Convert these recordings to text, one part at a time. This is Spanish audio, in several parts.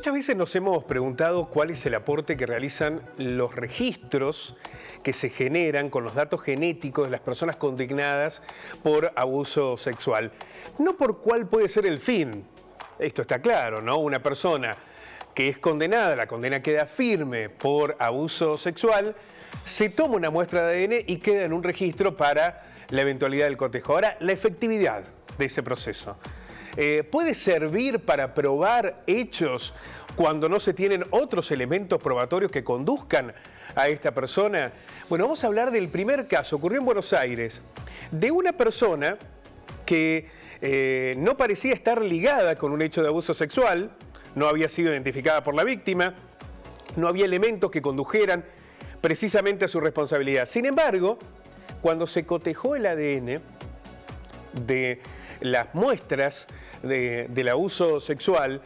Muchas veces nos hemos preguntado cuál es el aporte que realizan los registros que se generan con los datos genéticos de las personas condenadas por abuso sexual. No por cuál puede ser el fin, esto está claro, ¿no? Una persona que es condenada, la condena queda firme por abuso sexual, se toma una muestra de ADN y queda en un registro para la eventualidad del cotejo. Ahora, la efectividad de ese proceso. ¿Puede servir para probar hechos cuando no se tienen otros elementos probatorios que conduzcan a esta persona? Bueno, vamos a hablar del primer caso, ocurrió en Buenos Aires, de una persona que no parecía estar ligada con un hecho de abuso sexual, no había sido identificada por la víctima, no había elementos que condujeran precisamente a su responsabilidad. Sin embargo, cuando se cotejó el ADN de las muestras del abuso sexual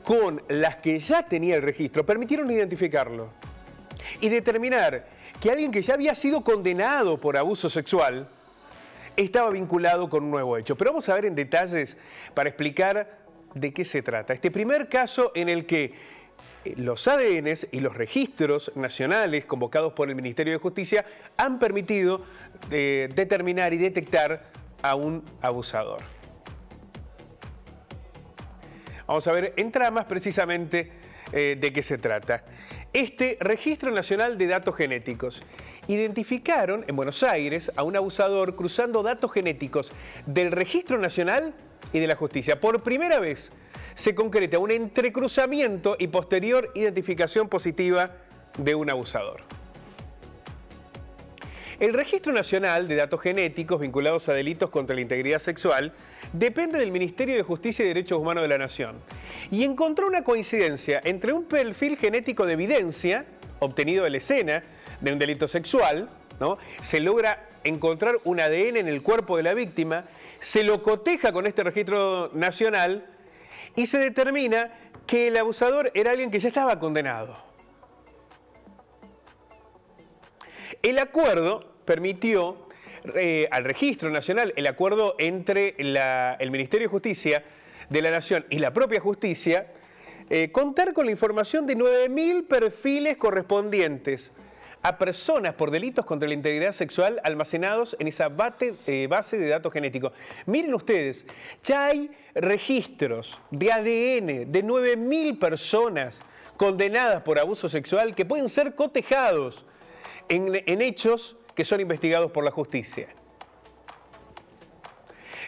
con las que ya tenía el registro, permitieron identificarlo y determinar que alguien que ya había sido condenado por abuso sexual estaba vinculado con un nuevo hecho. Pero vamos a ver en detalles para explicar de qué se trata. Este primer caso en el que los ADNs y los registros nacionales convocados por el Ministerio de Justicia han permitido determinar y detectar a un abusador. Vamos a ver en tramas precisamente de qué se trata. Este Registro Nacional de Datos Genéticos identificaron en Buenos Aires a un abusador cruzando datos genéticos del Registro Nacional y de la Justicia. Por primera vez se concreta un entrecruzamiento y posterior identificación positiva de un abusador. El Registro Nacional de Datos Genéticos vinculados a delitos contra la integridad sexual depende del Ministerio de Justicia y Derechos Humanos de la Nación y encontró una coincidencia entre un perfil genético de evidencia obtenido de la escena de un delito sexual, ¿no? Se logra encontrar un ADN en el cuerpo de la víctima, se lo coteja con este registro nacional y se determina que el abusador era alguien que ya estaba condenado. El acuerdo permitió al Registro Nacional, el acuerdo entre el Ministerio de Justicia de la Nación y la propia Justicia, contar con la información de 9.000 perfiles correspondientes a personas por delitos contra la integridad sexual almacenados en esa base de datos genéticos. Miren ustedes, ya hay registros de ADN de 9.000 personas condenadas por abuso sexual que pueden ser cotejados en hechos que son investigados por la justicia.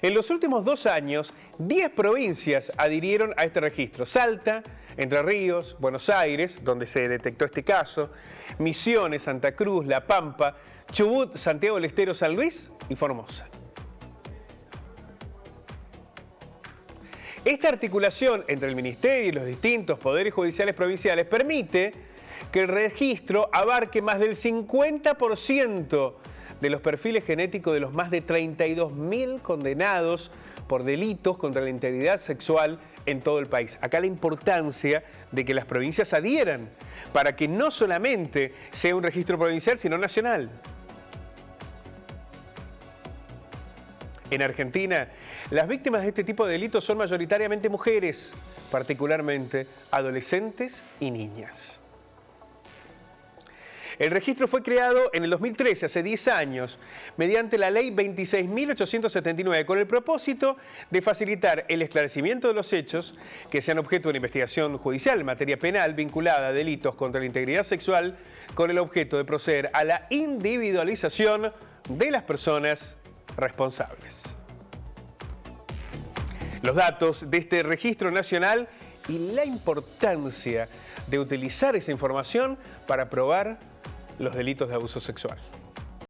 En los últimos 2 años, 10 provincias adhirieron a este registro. Salta, Entre Ríos, Buenos Aires, donde se detectó este caso, Misiones, Santa Cruz, La Pampa, Chubut, Santiago del Estero, San Luis y Formosa. Esta articulación entre el Ministerio y los distintos poderes judiciales provinciales permite que el registro abarque más del 50% de los perfiles genéticos de los más de 32.000 condenados por delitos contra la integridad sexual en todo el país. Acá la importancia de que las provincias adhieran para que no solamente sea un registro provincial, sino nacional. En Argentina, las víctimas de este tipo de delitos son mayoritariamente mujeres, particularmente adolescentes y niñas. El registro fue creado en el 2013, hace 10 años, mediante la Ley 26.879, con el propósito de facilitar el esclarecimiento de los hechos que sean objeto de una investigación judicial en materia penal vinculada a delitos contra la integridad sexual, con el objeto de proceder a la individualización de las personas responsables. Los datos de este registro nacional y la importancia de utilizar esa información para probar los delitos de abuso sexual.